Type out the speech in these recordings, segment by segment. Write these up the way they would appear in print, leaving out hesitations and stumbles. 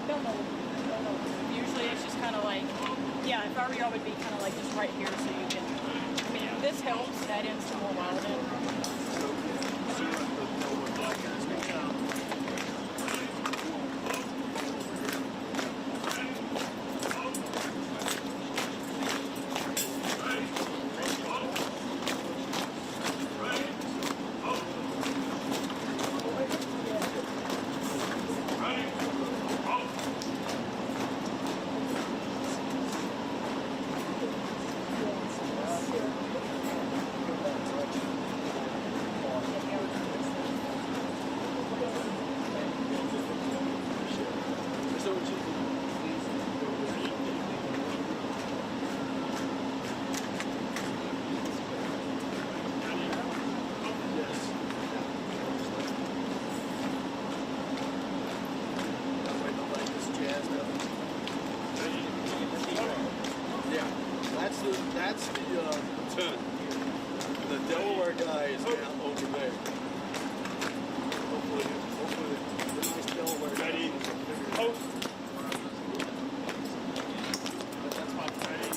No, no, no, no. Usually it's just kind of like, yeah, if I were you, I would be kind of like just right here so you can, I mean, this helps add in some more wild in. That's the Delaware guy is down over there. Hopefully the nice Delaware guy. Ready? That's my ready.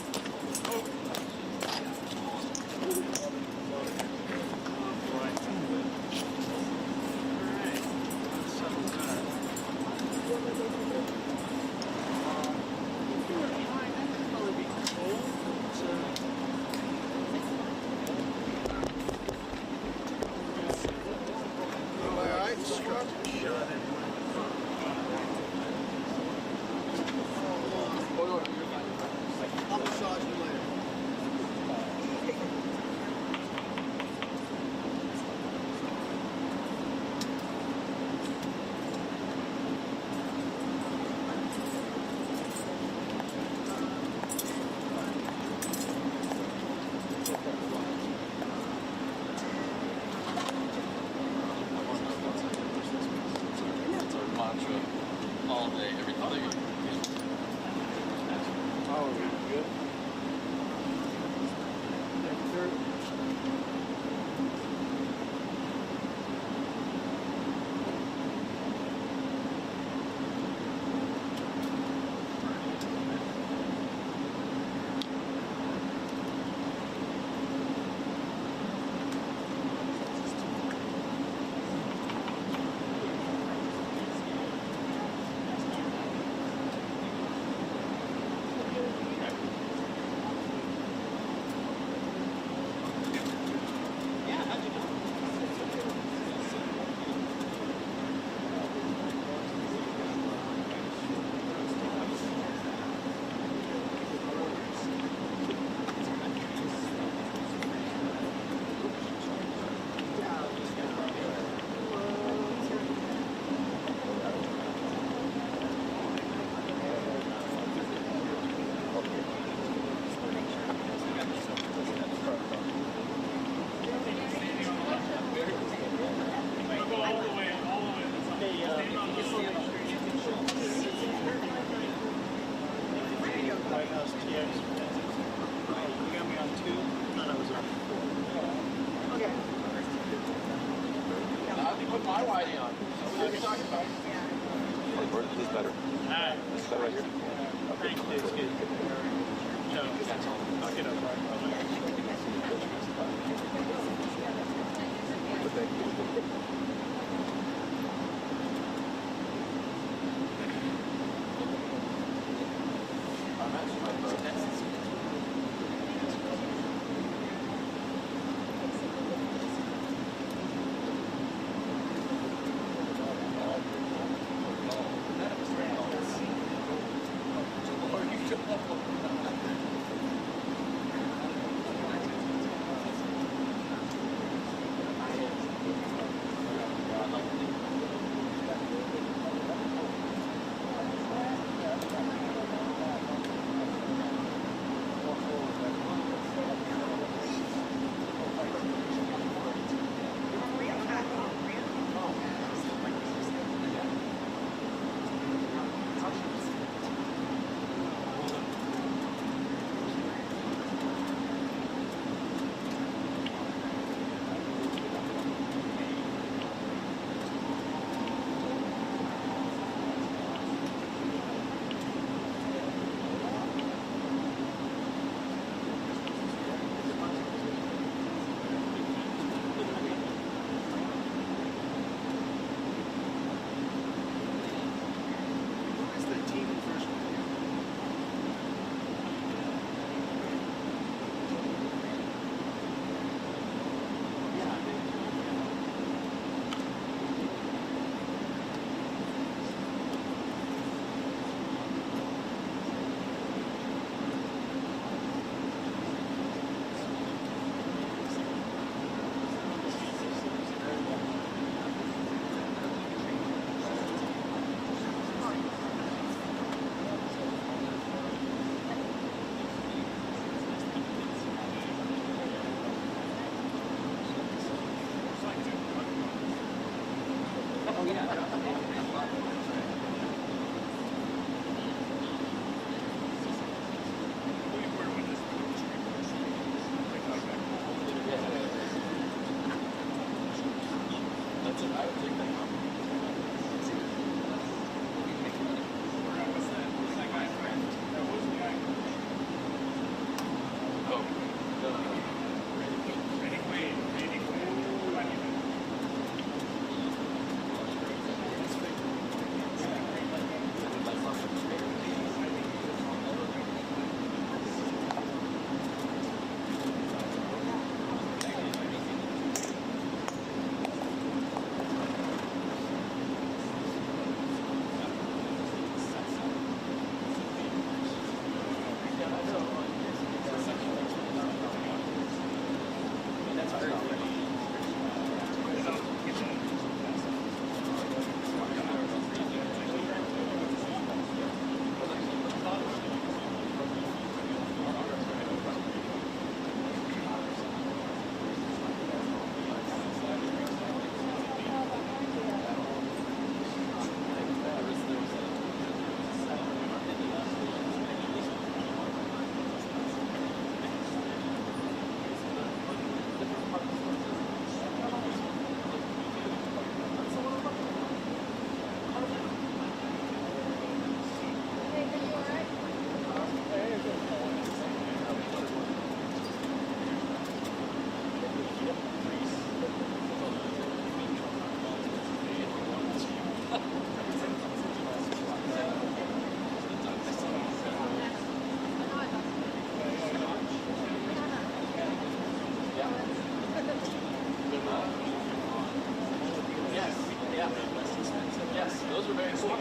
I'll massage you later. It's our mantra all day, every day. Oh, good. White House TX. You got me on 2? No, I was on 4. Okay. I think put my whitey on. What are you talking about? This is better. Alright. This is better right here. Thank you, it's good. No, I'll get up Yes, those were very cool.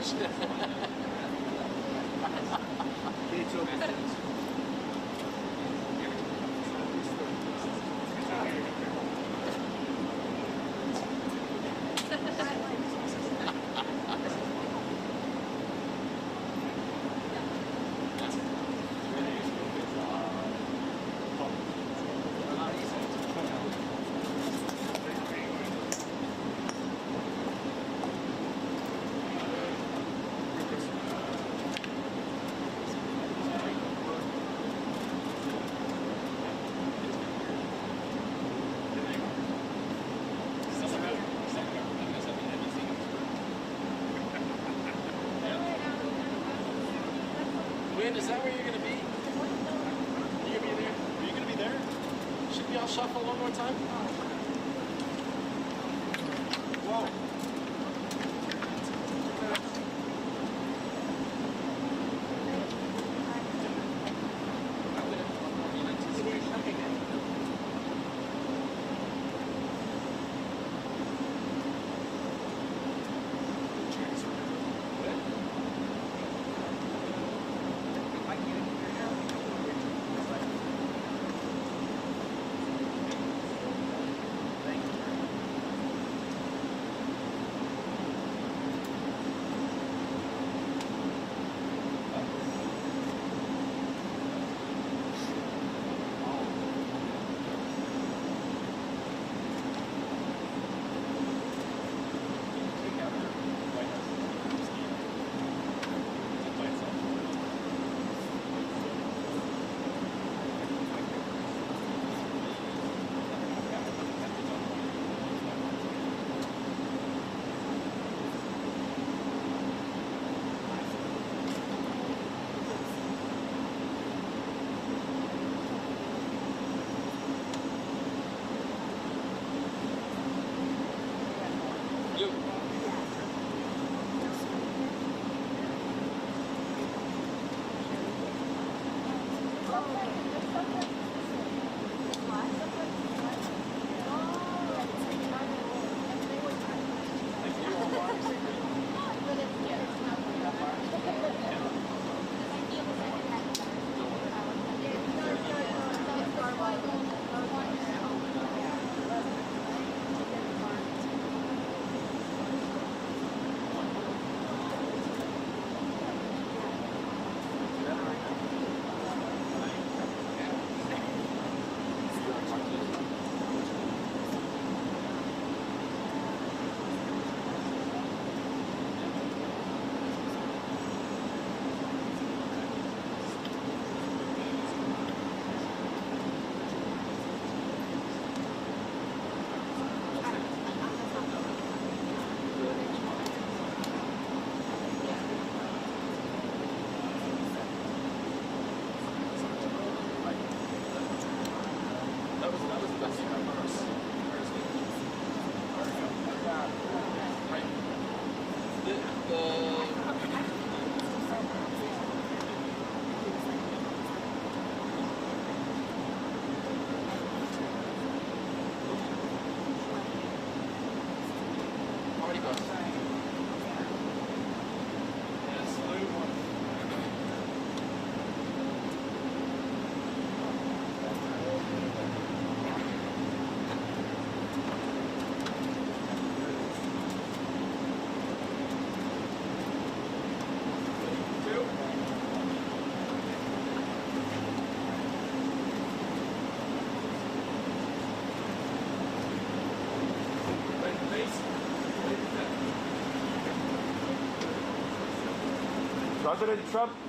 Gates open. Win, is that where you're going to be? You going to be there? Are you going to be there? Should we all shuffle one more time? Whoa.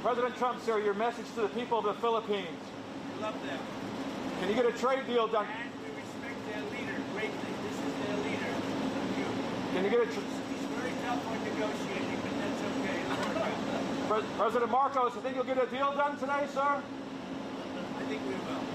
President Trump, sir, your message to the people of the Philippines. We love them. Can you get a trade deal done? And we respect their leader greatly. This is their leader. Can you get a He's very tough on negotiating, but that's okay. It'll work out. President Marcos, you think you'll get a deal done today, sir? I think we will.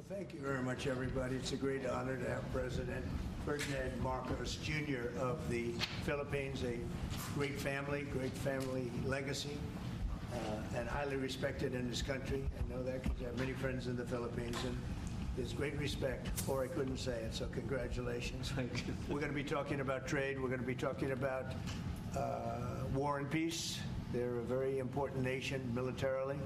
Thank you very much, everybody. It's a great honor to have President Ferdinand Marcos Jr. of the Philippines, a great family legacy, and highly respected in this country. I know that because I have many friends in the Philippines, and there's great respect, or I couldn't say it, so congratulations. Thank you. We're going to be talking about trade. We're going to be talking about war and peace. They're a very important nation militarily,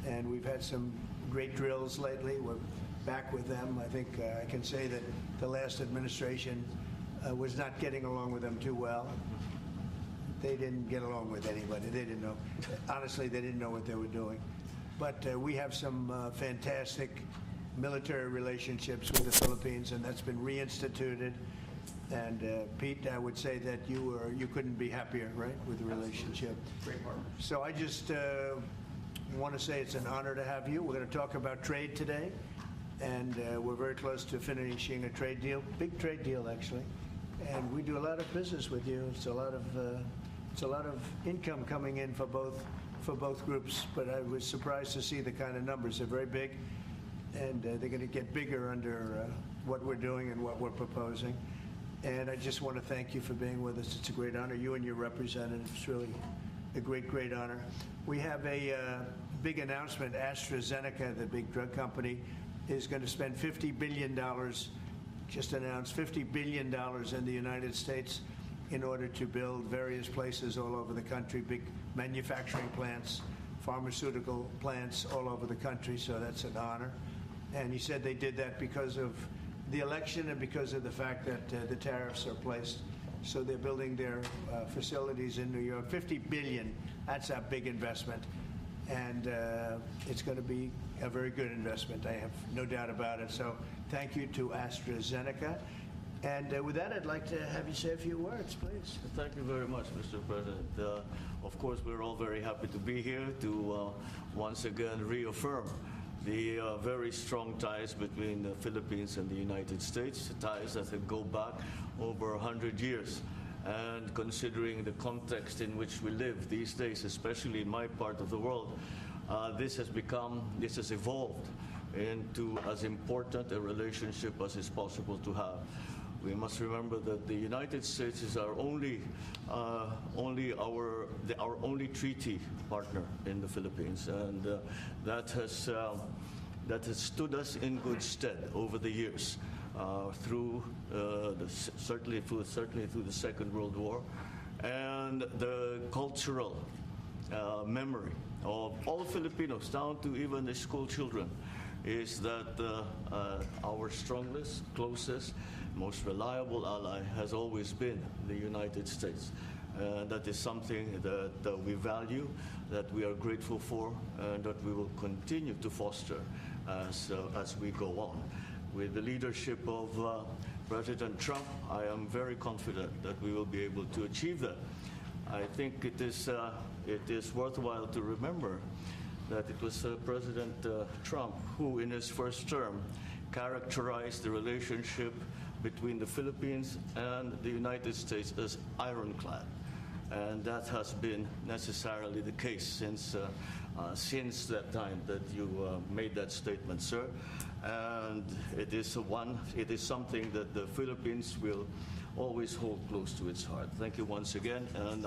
and we've had some great drills lately. We're back with them. I think I can say that the last administration was not getting along with them too well. They didn't get along with anybody. They didn't know. Honestly, they didn't know what they were doing. But we have some fantastic military relationships with the Philippines, and that's been reinstituted. And Pete, I would say that you couldn't be happier, right, with the relationship. Great partner. So I just want to say it's an honor to have you. We're going to talk about trade today, and we're very close to finishing a trade deal, big trade deal actually. And we do a lot of business with you. It's a lot of income coming in for both groups. But I was surprised to see the kind of numbers. They're very big, and they're going to get bigger under what we're doing and what we're proposing. And I just want to thank you for being with us. It's a great honor. You and your representative. It's really a great honor. We have a big announcement. AstraZeneca, the big drug company, is going to spend $50 billion, just announced $50 billion in the United States in order to build various places all over the country, big manufacturing plants, pharmaceutical plants all over the country. So that's an honor. And he said they did that because of the election and because of the fact that the tariffs are placed. So they're building their facilities in New York. $50 billion, that's a big investment. And it's going to be a very good investment. I have no doubt about it. So thank you to AstraZeneca. And with that, I'd like to have you say a few words, please. Thank you very much, Mr. President. Of course, we're all very happy to be here to once again reaffirm the very strong ties between the Philippines and the United States, ties that go back over 100 years. And considering the context in which we live these days, especially in my part of the world, this has evolved into as important a relationship as is possible to have. We must remember that the United States is our only treaty partner in the Philippines, and that has stood us in good stead over the years, certainly through the Second World War, and the cultural memory of all Filipinos, down to even the school children, is that our strongest, closest, most reliable ally has always been the United States. That is something that we value, that we are grateful for, and that we will continue to foster as we go on. With the leadership of President Trump, I am very confident that we will be able to achieve that. I think it is worthwhile to remember that it was President Trump who, in his first term, characterized the relationship between the Philippines and the United States as ironclad. And that has been necessarily the case since that time that you made that statement, sir. And it is something that the Philippines will always hold close to its heart. Thank you once again, and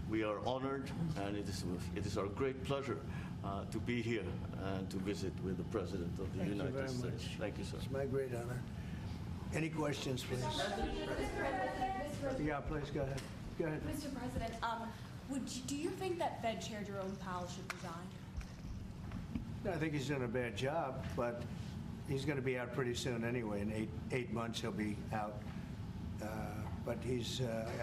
we are honored, and it is our great pleasure to be here and to visit with the President of the United States. Thank you, sir. It's my great honor. Any questions, please? Yeah, please go ahead. Go ahead. Mr. President, do you think that Fed Chair Jerome Powell should resign? No, I think he's done a bad job, but he's going to be out pretty soon anyway. In eight months, he'll be out. But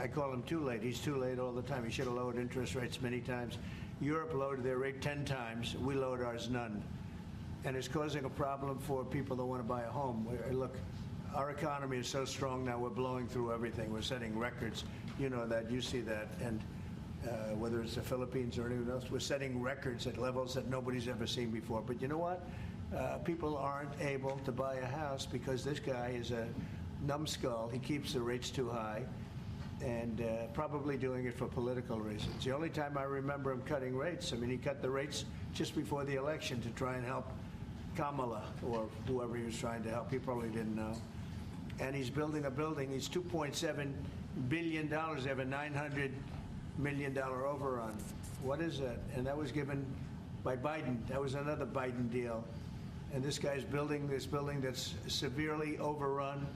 I call him too late. He's too late all the time. He should have lowered interest rates many times. Europe lowered their rate 10 times. We lowered ours none. And it's causing a problem for people that want to buy a home. Look, our economy is so strong now, we're blowing through everything. We're setting records. You know that. You see that. And whether it's the Philippines or anyone else, we're setting records at levels that nobody's ever seen before. But you know what? People aren't able to buy a house because this guy is a numbskull. He keeps the rates too high, and probably doing it for political reasons. The only time I remember him cutting rates, I mean, he cut the rates just before the election to try and help Kamala or whoever he was trying to help. He probably didn't know. And he's building a building. He's $2.7 billion. They have a $900 million overrun. What is that? And that was given by Biden. That was another Biden deal. And this guy's building this building that's severely overrun.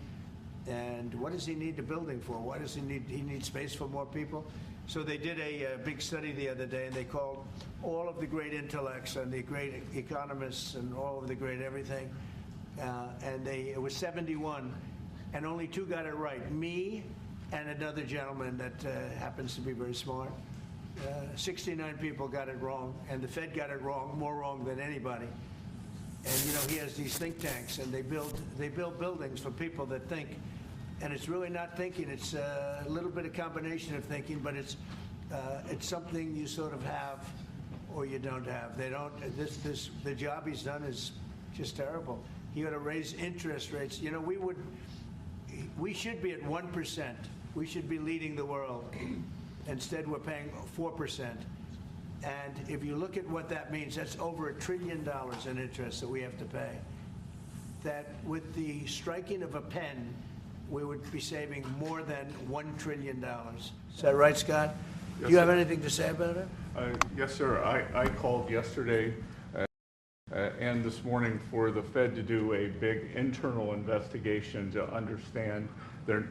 And what does he need the building for? Why does he need space for more people? So they did a big study the other day, and they called all of the great intellects and the great economists and all of the great everything. And it was 71, and only 2 got it right. Me and another gentleman that happens to be very smart. 69 people got it wrong, and the Fed got it wrong, more wrong than anybody. And he has these think tanks, and they build buildings for people that think. And it's really not thinking. It's a little bit of combination of thinking, but it's something you sort of have or you don't have. They don't. The job he's done is just terrible. He ought to raise interest rates. We should be at 1%. We should be leading the world. Instead, we're paying 4%. And if you look at what that means, that's over $1 trillion in interest that we have to pay. That with the striking of a pen, we would be saving more than $1 trillion. Is that right, Scott? Yes, Do you have sir. anything to say about it? Yes, sir. I called yesterday and this morning for the Fed to do a big internal investigation to understand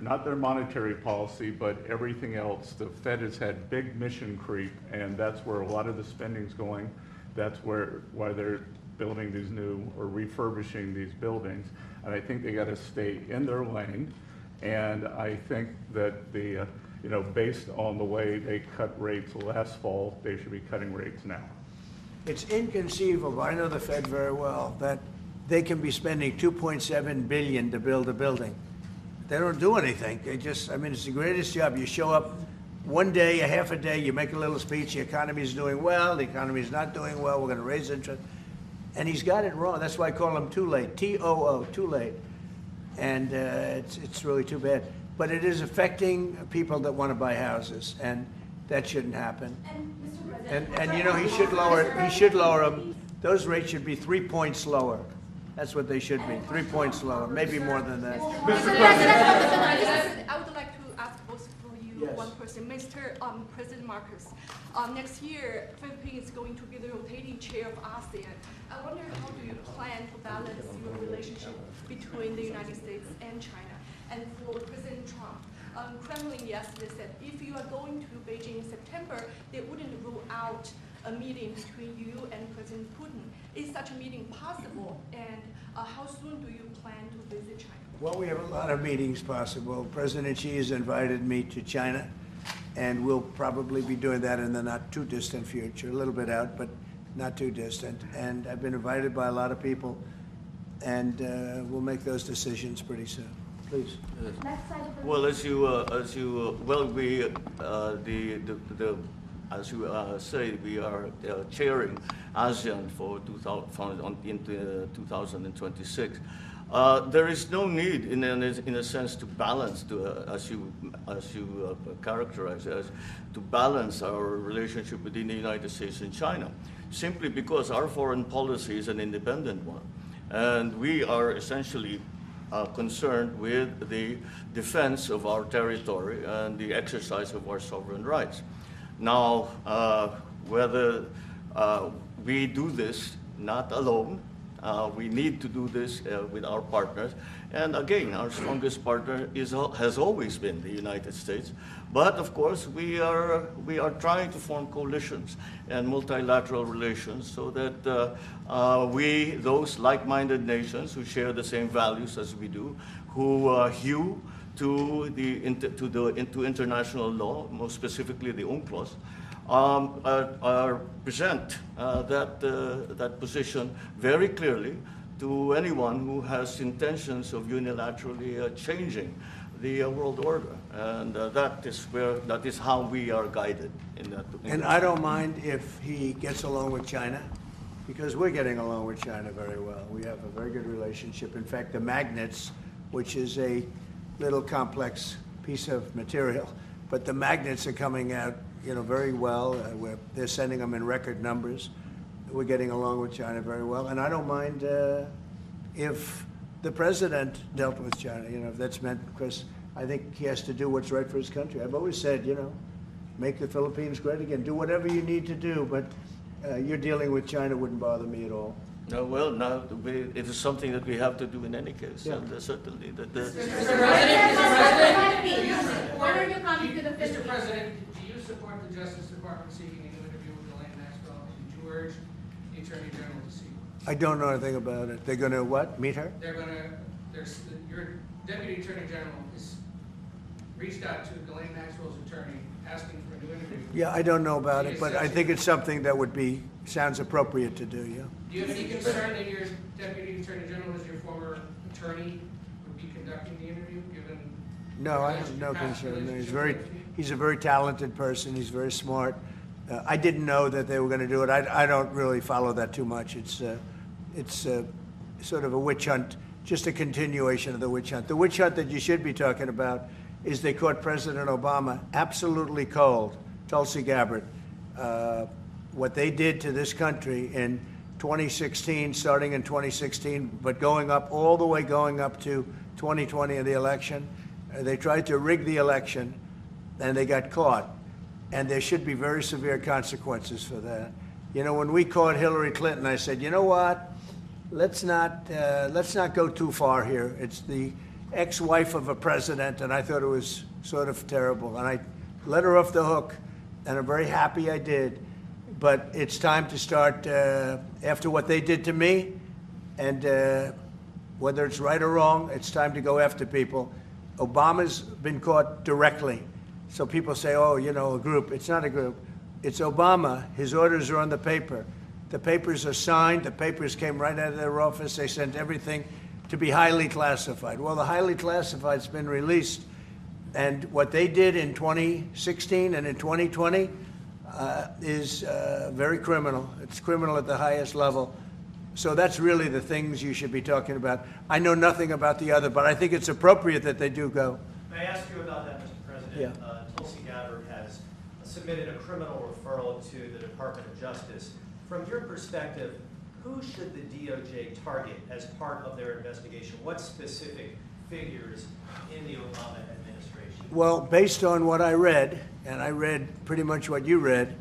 not their monetary policy, but everything else. The Fed has had big mission creep, and that's where a lot of the spending's going. That's why they're building these new or refurbishing these buildings. And I think they got to stay in their lane. And I think that based on the way they cut rates last fall, they should be cutting rates now. It's inconceivable, I know the Fed very well, that they can be spending $2.7 billion to build a building. They don't do anything. It's the greatest job. You show up one day, a half a day, you make a little speech, the economy's doing well, the economy's not doing well, we're going to raise interest. And he's got it wrong. That's why I call him too late, T-O-O, too late. And it's really too bad. But it is affecting people that want to buy houses, and that shouldn't happen. And Mr. President, He should lower them. Those rates should be 3 points lower. That's what they should be, 3 points lower, maybe more than that. I would like to ask both of you Yes. one question. Mr. President Marcos, next year, Philippines is going to be the rotating chair of ASEAN. I wonder how do you plan to balance your relationship between the United States and China? And for President Trump, Kremlin yesterday said if you are going to Beijing in September, they wouldn't rule out a meeting between you and President Putin. Is such a meeting possible? And how soon do you plan to visit China? Well, we have a lot of meetings possible. President Xi has invited me to China, and we'll probably be doing that in the not too distant future, a little bit out, but not too distant. And I've been invited by a lot of people, and we'll make those decisions pretty soon. Please. Well, as you say, we are chairing ASEAN for 2026. There is no need, in a sense, to balance, as you characterize it, to balance our relationship between the United States and China, simply because our foreign policy is an independent one, and we are essentially concerned with the defense of our territory and the exercise of our sovereign rights. Now, whether we do this not alone, we need to do this with our partners. And again, our strongest partner has always been the United States. But of course, we are trying to form coalitions and multilateral relations so that those like-minded nations who share the same values as we do, who hew to international law, most specifically the UNCLOS, present that position very clearly to anyone who has intentions of unilaterally changing the world order, and that is how we are guided in that. And I don't mind if he gets along with China, because we're getting along with China very well. We have a very good relationship. In fact, the magnets, which is a little complex piece of material, but the magnets are coming out, very well. They're sending them in record numbers. we're getting along with China very well, and I don't mind if the president dealt with China, if that's meant, because I think he has to do what's right for his country. I've always said, make the Philippines great again. Do whatever you need to do, but you're dealing with China wouldn't bother me at all. No, well, now it is something that we have to do in any case, Yeah. and certainly that. What are your comments to the Mr. Philippines? President, do you support the Justice Department seeking a new interview with Ghislaine Maxwell? And do you urge the Attorney General to seek? I don't know anything about it. They're going to what? Meet her? Your Deputy Attorney General has reached out to Ghislaine Maxwell's attorney asking for a new interview. Yeah, I don't know about it, but I think it's something that sounds appropriate to do, yeah. Do you have any concern that your Deputy Attorney General, as your former attorney, would be conducting the interview, given? No, I have no concern. He's a very talented person. He's very smart. I didn't know that they were going to do it. I don't really follow that too much. It's sort of a witch hunt, just a continuation of the witch hunt. The witch hunt that you should be talking about is they caught President Obama absolutely cold, Tulsi Gabbard. What they did to this country in 2016, starting in 2016, but all the way going up to 2020 in the election, they tried to rig the election, and they got caught. And there should be very severe consequences for that. When we caught Hillary Clinton, I said, you know what? Let's not go too far here. It's the ex-wife of a president, and I thought it was sort of terrible. And I let her off the hook, and I'm very happy I did. But it's time to start, after what they did to me, and whether it's right or wrong, it's time to go after people. Obama's been caught directly. So people say, oh, a group. It's not a group. It's Obama. His orders are on the paper. The papers are signed. The papers came right out of their office. They sent everything to be highly classified. Well, the highly classified's been released. And what they did in 2016 and in 2020 is very criminal. It's criminal at the highest level. So that's really the things you should be talking about. I know nothing about the other, but I think it's appropriate that they do go. May I ask you about that, Mr. President? Yeah. Tulsi Gabbard has submitted a criminal referral to the Department of Justice. From your perspective, who should the DOJ target as part of their investigation? What specific figures in the Obama administration? Well, based on what I read, and I read pretty much what you read,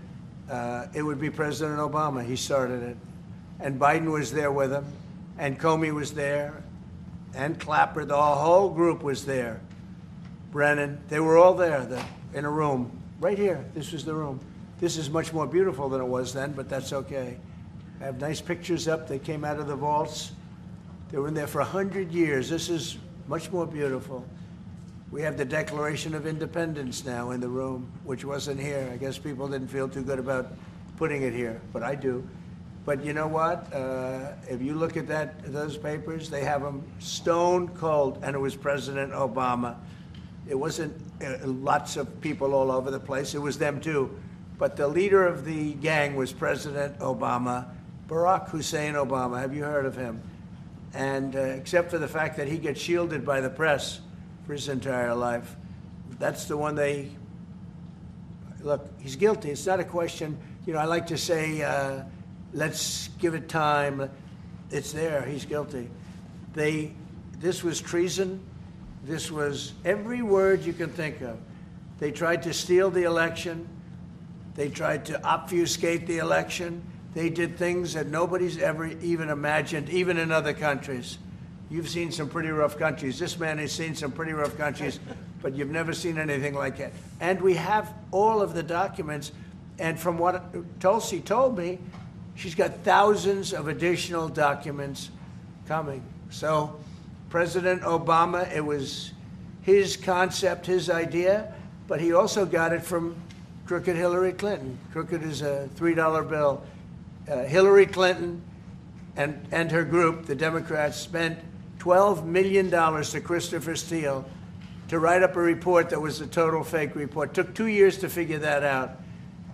it would be President Obama. He started it. And Biden was there with him, and Comey was there, and Clapper. The whole group was there. Brennan, they were all there in a room. Right here, this was the room. This is much more beautiful than it was then, but that's okay. I have nice pictures up. They came out of the vaults. They were in there for 100 years. This is much more beautiful. We have the Declaration of Independence now in the room, which wasn't here. I guess people didn't feel too good about putting it here, but I do. But you know what? If you look at those papers, they have them stone cold, and it was President Obama. It wasn't lots of people all over the place. It was them too. But the leader of the gang was President Obama, Barack Hussein Obama. Have you heard of him? And except for the fact that he gets shielded by the press for his entire life, that's the one look, he's guilty. It's not a question. I like to say, let's give it time. It's there. He's guilty. This was treason. This was every word you can think of. They tried to steal the election. They tried to obfuscate the election. They did things that nobody's ever even imagined, even in other countries. You've seen some pretty rough countries. This man has seen some pretty rough countries, but you've never seen anything like that. And we have all of the documents. And from what Tulsi told me, she's got thousands of additional documents coming. So President Obama, it was his concept, his idea, but he also got it from crooked Hillary Clinton. Crooked is a $3 bill. Hillary Clinton and her group, the Democrats, spent $12 million to Christopher Steele to write up a report that was a total fake report. Took 2 years to figure that out,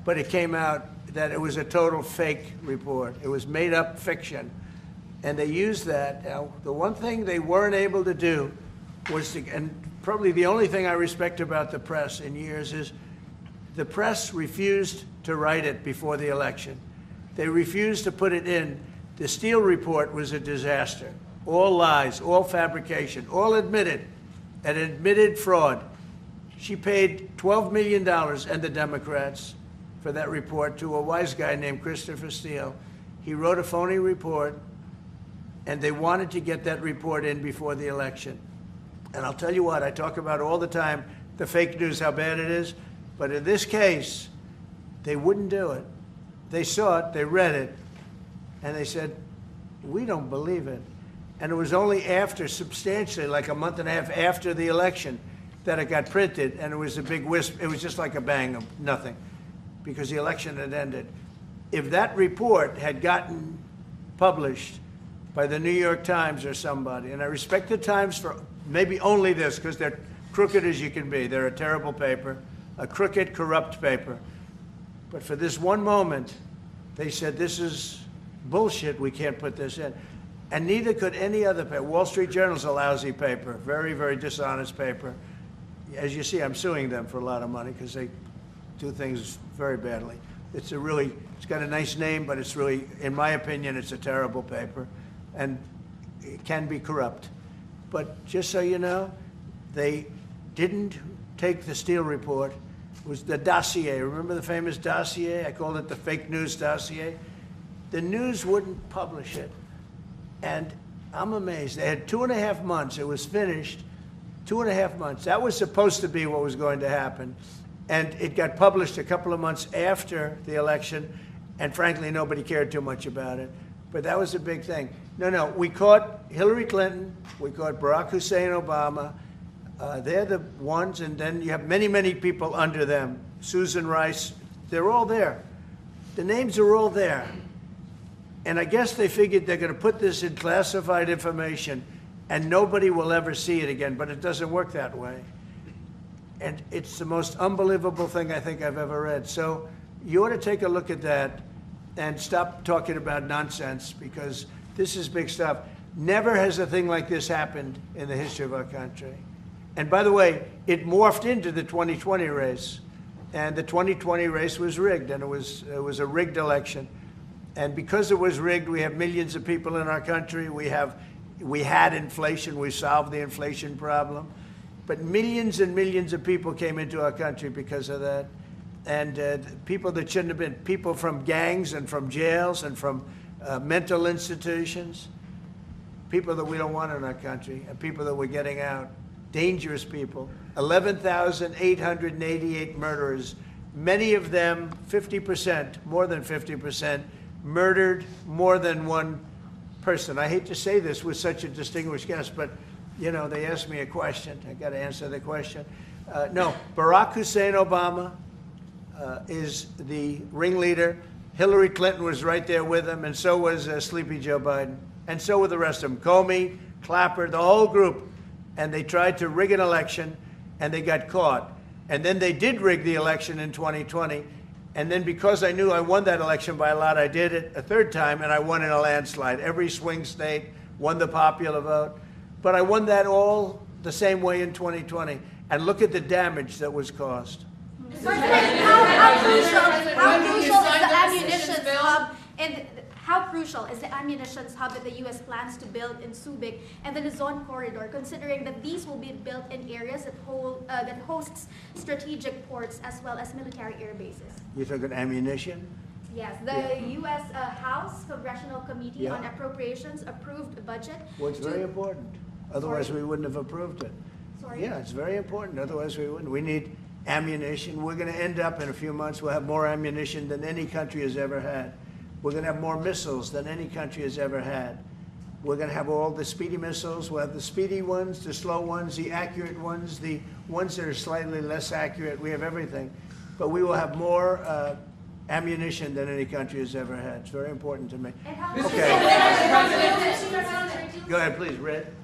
but it came out that it was a total fake report. It was made up fiction. And they used that. Now, the one thing they weren't able to do was and probably the only thing I respect about the press in years is the press refused to write it before the election. They refused to put it in. The Steele report was a disaster. All lies, all fabrication, all admitted, an admitted fraud. She paid $12 million, and the Democrats, for that report to a wise guy named Christopher Steele. He wrote a phony report, and they wanted to get that report in before the election. And I'll tell you what, I talk about all the time, the fake news, how bad it is. But in this case, they wouldn't do it. They saw it, they read it, and they said, we don't believe it. And it was only after, substantially, like a month and a half after the election, that it got printed, and it was a big wisp. It was just like a bang of nothing, because the election had ended. If that report had gotten published by the New York Times or somebody, and I respect the Times for maybe only this, because they're crooked as you can be. They're a terrible paper, a crooked, corrupt paper. But for this one moment, they said, this is bullshit, we can't put this in. And neither could any other paper. Wall Street Journal's a lousy paper, very, very dishonest paper. As you see, I'm suing them for a lot of money because they do things very badly. It's got a nice name, but it's really, in my opinion, it's a terrible paper. And it can be corrupt. But just so you know, they didn't take the Steele report. It was the dossier. Remember the famous dossier? I called it the fake news dossier. The news wouldn't publish it. And I'm amazed. They had 2.5 months. It was finished. 2.5 months. That was supposed to be what was going to happen. And it got published a couple of months after the election. And frankly, nobody cared too much about it. But that was a big thing. No, we caught Hillary Clinton. We caught Barack Hussein Obama. They're the ones. And then you have many, many people under them. Susan Rice. They're all there. The names are all there. And I guess they figured they're going to put this in classified information and nobody will ever see it again, but it doesn't work that way. And it's the most unbelievable thing I think I've ever read. So you ought to take a look at that and stop talking about nonsense, because this is big stuff. Never has a thing like this happened in the history of our country. And by the way, it morphed into the 2020 race. And the 2020 race was rigged, and it was a rigged election. And because it was rigged, we have millions of people in our country. We had inflation. We solved the inflation problem. But millions and millions of people came into our country because of that. And people that shouldn't have been, people from gangs and from jails and from mental institutions, people that we don't want in our country, and people that we're getting out, dangerous people. 11,888 murderers, many of them, 50%, more than 50%, murdered more than one person. I hate to say this with such a distinguished guest, but you know, they asked me a question. I got to answer the question. No, Barack Hussein Obama is the ringleader. Hillary Clinton was right there with him, and so was Sleepy Joe Biden, and so were the rest of them. Comey, Clapper, the whole group. And they tried to rig an election, and they got caught. And then they did rig the election in 2020. And then because I knew I won that election by a lot, I did it a third time, and I won in a landslide. Every swing state won the popular vote. But I won that all the same way in 2020. And look at the damage that was caused. How crucial is the ammunition hub, and how crucial is the ammunition hub that the U.S. plans to build in Subic and the Luzon corridor, considering that these will be built in areas that hosts strategic ports as well as military air bases? You're talking ammunition? Yes, the U.S. House Congressional Committee on Appropriations approved a budget. Well, it's very important. Otherwise, we wouldn't have approved it. Sorry? Yeah, it's very important. Otherwise, we wouldn't. We need ammunition. We're going to end up in a few months, we'll have more ammunition than any country has ever had. We're going to have more missiles than any country has ever had. We're going to have all the speedy missiles. We'll have the speedy ones, the slow ones, the accurate ones, the ones that are slightly less accurate. We have everything. But we will have more ammunition than any country has ever had. It's very important to me. Okay. Go ahead, please, Red.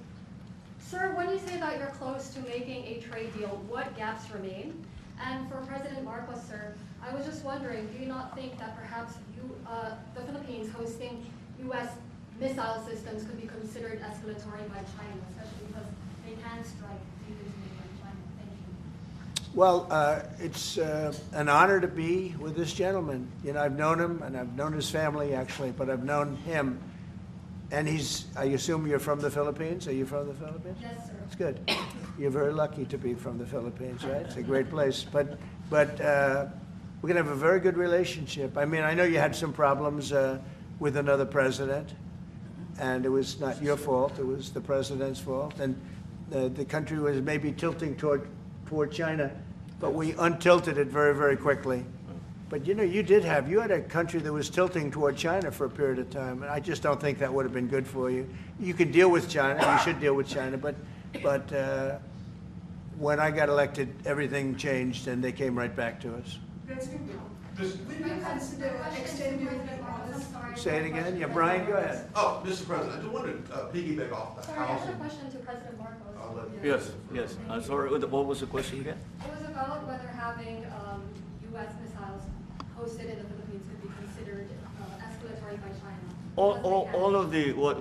Sir, when you say that you're close to making a trade deal, what gaps remain? And for President Marcos, sir, I was just wondering, do you not think that perhaps the Philippines hosting U.S. missile systems could be considered escalatory by China, especially because they can strike even from China? Thank you. Well, it's an honor to be with this gentleman. You know, I've known him, and I've known his family, actually, but I've known him. And I assume you're from the Philippines? Are you from the Philippines? Yes, sir. That's good. You're very lucky to be from the Philippines, right? It's a great place. But we're going to have a very good relationship. I mean, I know you had some problems with another president, and it was not your fault. It was the president's fault. And the country was maybe tilting toward China, but we untilted it very, very quickly. But you know, you had a country that was tilting toward China for a period of time, and I just don't think that would have been good for you. You can deal with China, you should deal with China, but when I got elected, everything changed, and they came right back to us. Say it again? Yeah, Brian, go ahead. Oh, Mr. President, I just wanted to piggyback off the Sorry, I have a housing. question to President Marcos. Yes. I'm sorry, what was the question again? It was about whether having U.S. missiles hosted in the Philippines could be considered escalatory by China. All of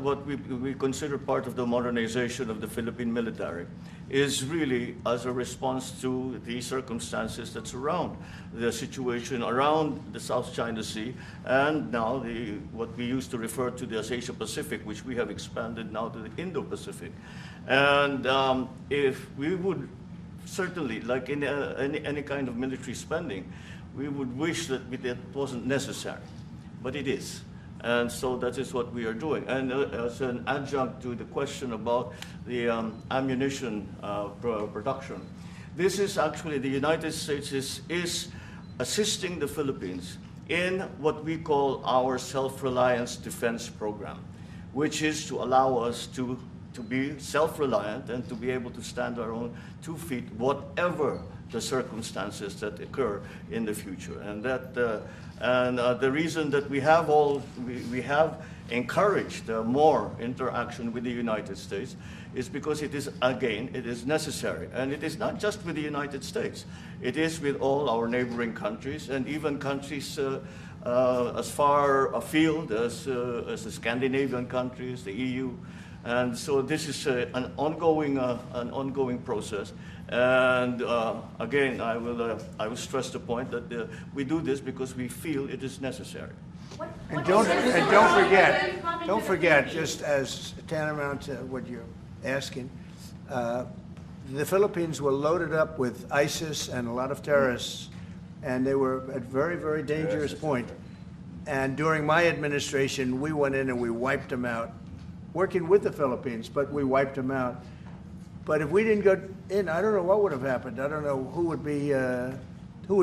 what we consider part of the modernization of the Philippine military is really as a response to the circumstances that surround the situation around the South China Sea, and now what we used to refer to as Asia Pacific, which we have expanded now to the Indo-Pacific. And if we would certainly, like in any kind of military spending, we would wish that it wasn't necessary, but it is. And so that is what we are doing. And as an adjunct to the question about the ammunition production, this is actually the United States is assisting the Philippines in what we call our self-reliance defense program, which is to allow us to be self-reliant and to be able to stand our own 2 feet, whatever the circumstances that occur in the future. And that the reason that we have encouraged more interaction with the United States is because it is necessary. And it is not just with the United States. It is with all our neighboring countries, and even countries as far afield as the Scandinavian countries, the EU. And so this is an ongoing process. And again, I will stress the point that we do this because we feel it is necessary. And don't forget, just as tantamount to what you're asking, the Philippines were loaded up with ISIS and a lot of terrorists, and they were at very, very dangerous point. And during my administration, we went in and we wiped them out, working with the Philippines, but we wiped them out. But if we didn't go in, I don't know what would have happened. I don't know who would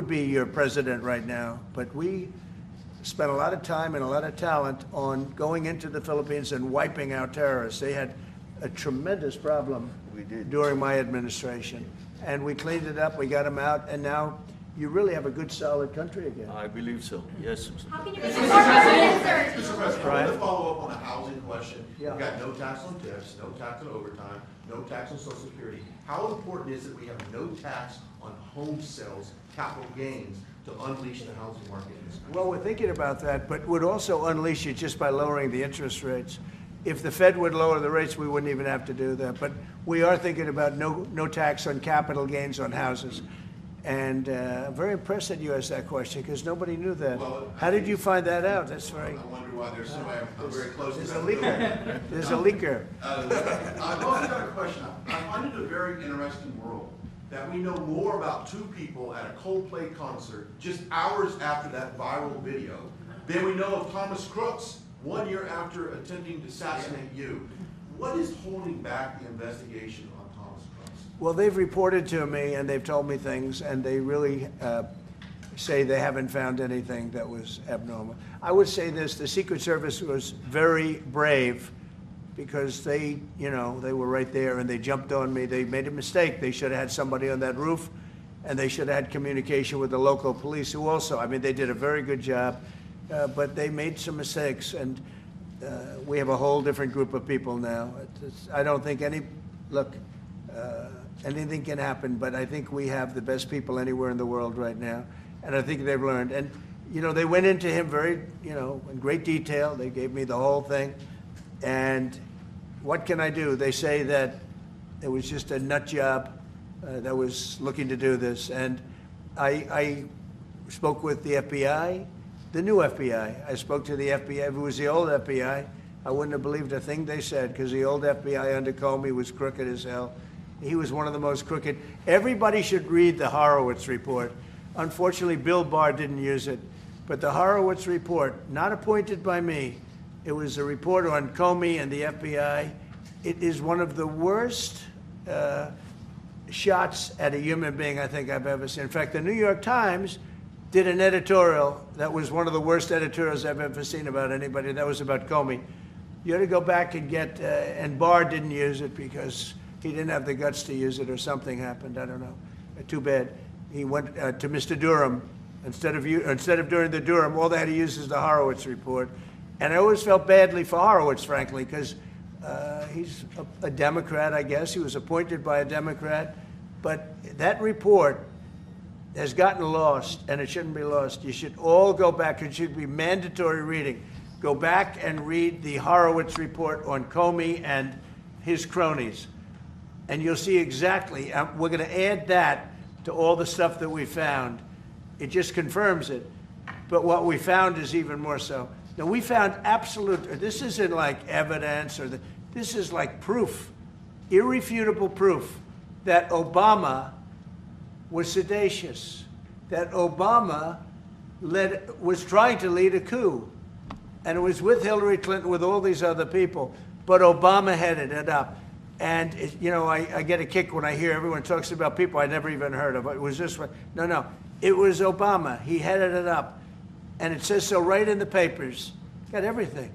be your president right now. But we spent a lot of time and a lot of talent on going into the Philippines and wiping out terrorists. They had a tremendous problem during my administration, and we cleaned it up. We got them out, and now you really have a good, solid country again. I believe so. Yes. How can you Mr. President, I want to follow up on the housing question. Yeah. We've got no tax on tips, no tax on overtime, no tax on Social Security. How important is it we have no tax on home sales, capital gains, to unleash the housing market in this country? Well, we're thinking about that, but would also unleash it just by lowering the interest rates. If the Fed would lower the rates, we wouldn't even have to do that. But we are thinking about no tax on capital gains on houses. And I'm very impressed that you asked that question, because nobody knew that. Well, how did you find that out? That's very... I wonder why there's somebody I'm very close to. There's a leaker. There's a leaker. I've also got a question. I find it a very interesting world that we know more about 2 people at a Coldplay concert just hours after that viral video than we know of Thomas Crooks 1 year after attempting to assassinate you. What is holding back the investigation on Thomas Crooks? Well, they've reported to me, and they've told me things, and they really say they haven't found anything that was abnormal. I would say this: the Secret Service was very brave, because they were right there, and they jumped on me. They made a mistake. They should have had somebody on that roof, and they should have had communication with the local police, who also, I mean, they did a very good job, but they made some mistakes, and we have a whole different group of people now. I don't think anything can happen, but I think we have the best people anywhere in the world right now, and I think they've learned. And they went into him very, in great detail. They gave me the whole thing, and what can I do? They say that it was just a nut job, that was looking to do this. And I spoke with the FBI, the new FBI. I spoke to the FBI. If it was the old FBI, I wouldn't have believed a thing they said, because the old FBI under Comey was crooked as hell. He was one of the most crooked. Everybody should read the Horowitz report. Unfortunately, Bill Barr didn't use it. But the Horowitz report, not appointed by me, it was a report on Comey and the FBI. It is one of the worst shots at a human being I think I've ever seen. In fact, the New York Times did an editorial that was one of the worst editorials I've ever seen about anybody. That was about Comey. You ought to go back and get, and Barr didn't use it because he didn't have the guts to use it, or something happened. I don't know. Too bad. He went to Mr. Durham. Instead of doing the Durham, all they had to use is the Horowitz report. And I always felt badly for Horowitz, frankly, because he's a Democrat, I guess. He was appointed by a Democrat. But that report has gotten lost, and it shouldn't be lost. You should all go back. It should be mandatory reading. Go back and read the Horowitz report on Comey and his cronies. And you'll see exactly, we're going to add that to all the stuff that we found. It just confirms it. But what we found is even more so. Now, we found absolute, this isn't like evidence, this is like proof, irrefutable proof, that Obama was seditious, that Obama was trying to lead a coup. And it was with Hillary Clinton, with all these other people, but Obama headed it up. And, I get a kick when I hear everyone talks about people I never even heard of. It was this one. No. It was Obama. He headed it up. And it says so right in the papers. Got everything.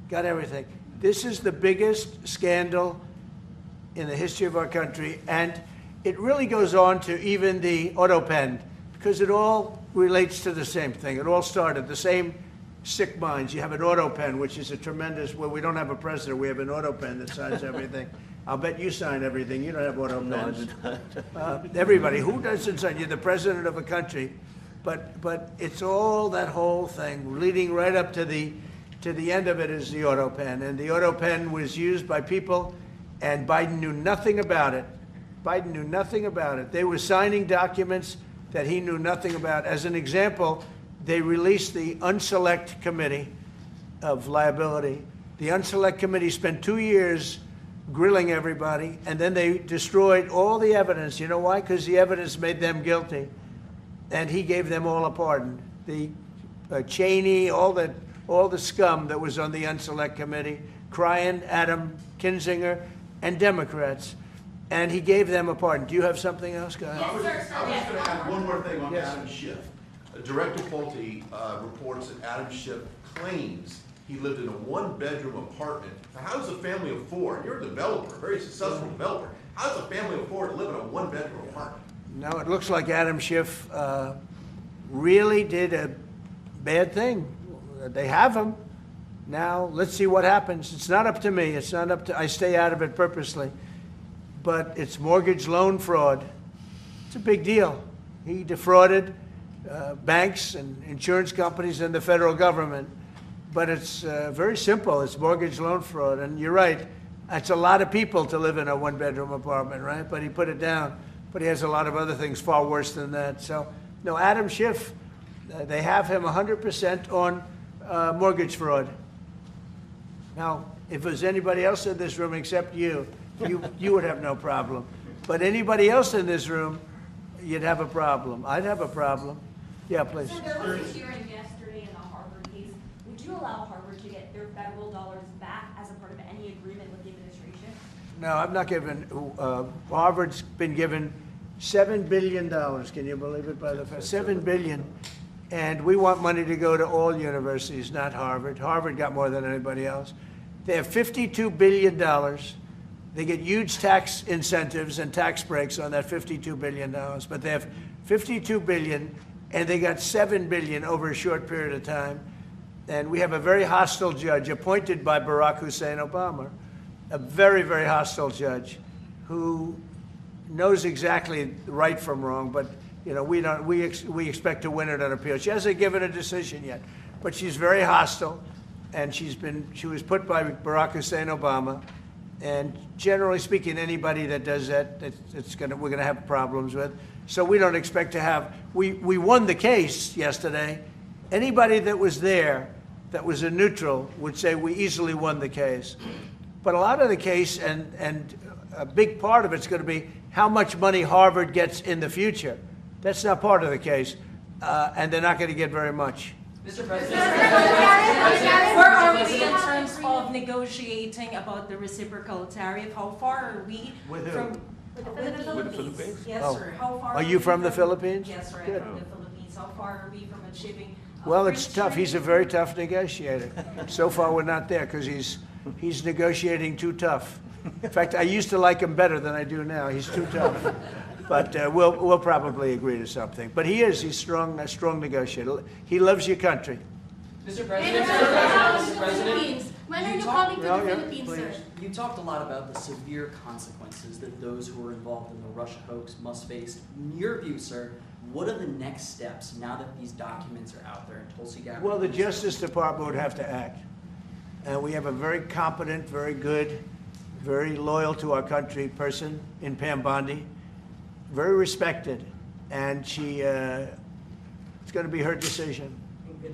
Got everything. This is the biggest scandal in the history of our country. And it really goes on to even the auto pen, because it all relates to the same thing. It all started the same sick minds. You have an auto pen, which is a tremendous, well, we don't have a president. We have an auto pen that signs everything. I'll bet you sign everything. You don't have auto pens. Everybody. Who doesn't sign? You're the president of a country. But it's all that whole thing leading right up to the end of it is the auto pen. And the auto pen was used by people, and Biden knew nothing about it. Biden knew nothing about it. They were signing documents that he knew nothing about. As an example, they released the Unselect Committee of Liability. The Unselect Committee spent 2 years grilling everybody, and then they destroyed all the evidence. You know why? Because the evidence made them guilty, and he gave them all a pardon. The Cheney, all the scum that was on the Unselect Committee, Cryan, Adam Kinzinger, and Democrats, and he gave them a pardon. Do you have something else, guys? I was just going to add one more thing on Adam Schiff. Director Pulte reports that Adam Schiff claims he lived in a one-bedroom apartment. Now, how does a family of four, and you're a developer, a very successful developer, how does a family of four live in a one-bedroom apartment? No, it looks like Adam Schiff really did a bad thing. They have him. Now, let's see what happens. It's not up to me. It's not up to, I stay out of it purposely. But it's mortgage loan fraud. It's a big deal. He defrauded banks and insurance companies and the federal government. But it's very simple. It's mortgage loan fraud. And you're right. It's a lot of people to live in a one-bedroom apartment, right? But he put it down. But he has a lot of other things far worse than that. So, no, Adam Schiff, they have him 100% on mortgage fraud. Now, if there's anybody else in this room except you would have no problem. But anybody else in this room, you'd have a problem. I'd have a problem. Yeah, please. So there was a hearing yesterday in the Harvard case. Would you allow Harvard to get their federal dollars back as a part of any agreement with the administration? No, I'm not giving. Harvard's been given $7 billion. Can you believe it? By the $7 billion, and we want money to go to all universities, not Harvard. Harvard got more than anybody else. They have $52 billion. They get huge tax incentives and tax breaks on that $52 billion. But they have $52 billion, and they got $7 billion over a short period of time. And we have a very hostile judge appointed by Barack Hussein Obama, a very, very hostile judge who knows exactly right from wrong, but we expect to win it on appeal. She hasn't given a decision yet, but she's very hostile, and she was put by Barack Hussein Obama, And generally speaking, anybody that does that, we're going to have problems with. So we don't expect to have. We won the case yesterday. Anybody that was there, that was a neutral, would say we easily won the case. But a lot of the case, and a big part of it's going to be how much money Harvard gets in the future. That's not part of the case, and they're not going to get very much. Mr. President, where are we in terms of negotiating about the reciprocal tariff? How far are we With who? from With the Philippines? Yes, Oh. sir. How far Are you we from the Philippines? Yes, sir. I'm Good. from the Philippines. How far are we from achieving? Well, it's tough. He's a very tough negotiator. So far, we're not there because he's negotiating too tough. In fact, I used to like him better than I do now. He's too tough. But we'll probably agree to something. But he's strong, a strong negotiator. He loves your country. Mr. President, Mr. President, When are you coming to the Philippines, sir? You talked a lot about the severe consequences that those who were involved in the Russia hoax must face. In your view, sir, what are the next steps now that these documents are out there in Tulsi Gabbard? Well, the Justice Department would have to act. And we have a very competent, very good, very loyal to our country person in Pam Bondi, very respected. And it's going to be her decision.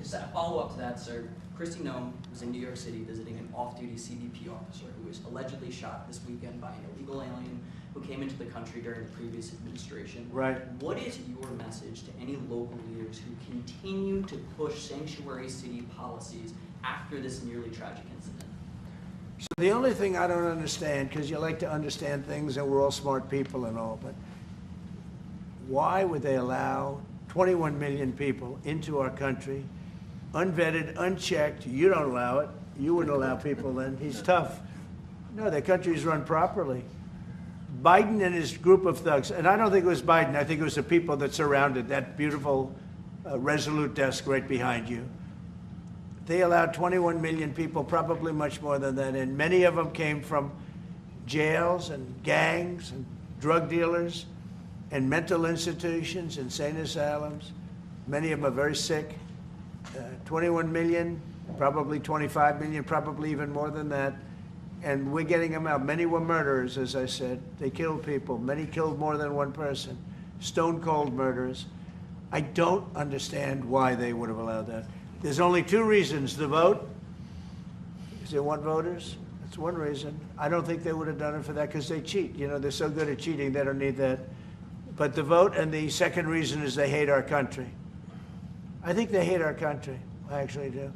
Just a follow-up to that, sir. Kristi Noem was in New York City visiting an off-duty CBP officer who was allegedly shot this weekend by an illegal alien who came into the country during the previous administration. Right. What is your message to any local leaders who continue to push sanctuary city policies after this nearly tragic incident? So the only thing I don't understand, because you like to understand things and we're all smart people and all, but why would they allow 21 million people into our country, unvetted, unchecked? You don't allow it. You wouldn't allow people then. He's tough. No, the country's run properly. Biden and his group of thugs, and I don't think it was Biden, I think it was the people that surrounded that beautiful Resolute desk right behind you. They allowed 21 million people, probably much more than that, and many of them came from jails and gangs and drug dealers and mental institutions, insane asylums. Many of them are very sick. 21 million, probably 25 million, probably even more than that. And we're getting them out. Many were murderers, as I said. They killed people. Many killed more than one person. Stone cold murderers. I don't understand why they would have allowed that. There's only two reasons. The vote, because they want voters. That's one reason. I don't think they would have done it for that because they cheat. You know, they're so good at cheating, they don't need that. But the vote, and the second reason is they hate our country. I think they hate our country. I actually do.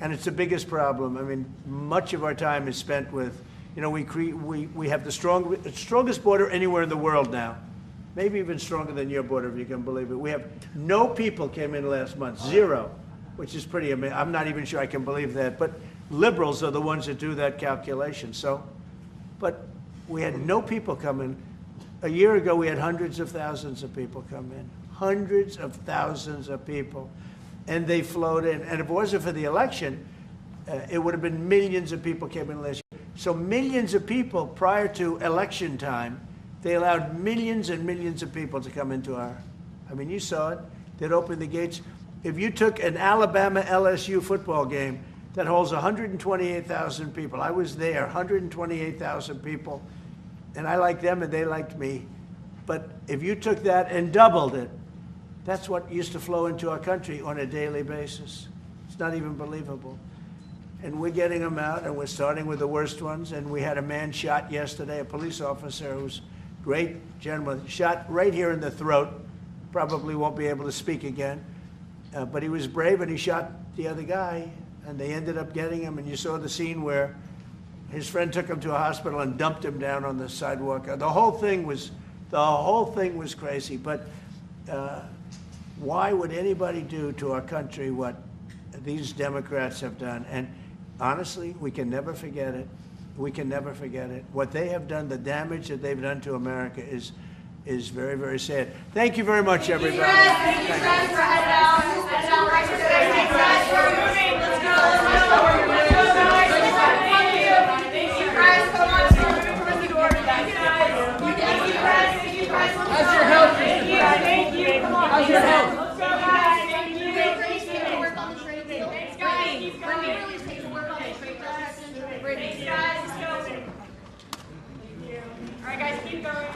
And it's the biggest problem. I mean, much of our time is spent with, you know, we have the strongest border anywhere in the world now. Maybe even stronger than your border, if you can believe it. We have no people came in last month, zero, which is pretty amazing. I'm not even sure I can believe that. But liberals are the ones that do that calculation. So, but we had no people come in. A year ago, we had hundreds of thousands of people come in. Hundreds of thousands of people. And they flowed in. And if it wasn't for the election, it would have been millions of people came in last year. So millions of people prior to election time, they allowed millions and millions of people to come into our, I mean, you saw it. They'd open the gates. If you took an Alabama-LSU football game that holds 128,000 people, I was there, 128,000 people, and I liked them and they liked me. But if you took that and doubled it, that's what used to flow into our country on a daily basis. It's not even believable. And we're getting them out, and we're starting with the worst ones. And we had a man shot yesterday, a police officer who's a great gentleman, shot right here in the throat. Probably won't be able to speak again. But he was brave, and he shot the other guy, and they ended up getting him. And you saw the scene where his friend took him to a hospital and dumped him down on the sidewalk. The whole thing was crazy. But why would anybody do to our country what these Democrats have done? And honestly, we can never forget it. We can never forget it. What they have done, the damage that they've done to America is very, very sad. Thank you very much, everybody. Thank you, Fred, for heading out. Heading out right today. Thank you, Fred, for moving. Let's go. Thank you, Fred. Come on, sir. Move towards the door. Thank you, Fred. Thank you, Fred. How's your health? Thank you. Thank you. Come on. How's your health? Let's go, guys. Thank you. Work on the trade deal. Thanks, guys. Keep going. Really take to work on the trade deal. Thanks, guys. Let's go. very much.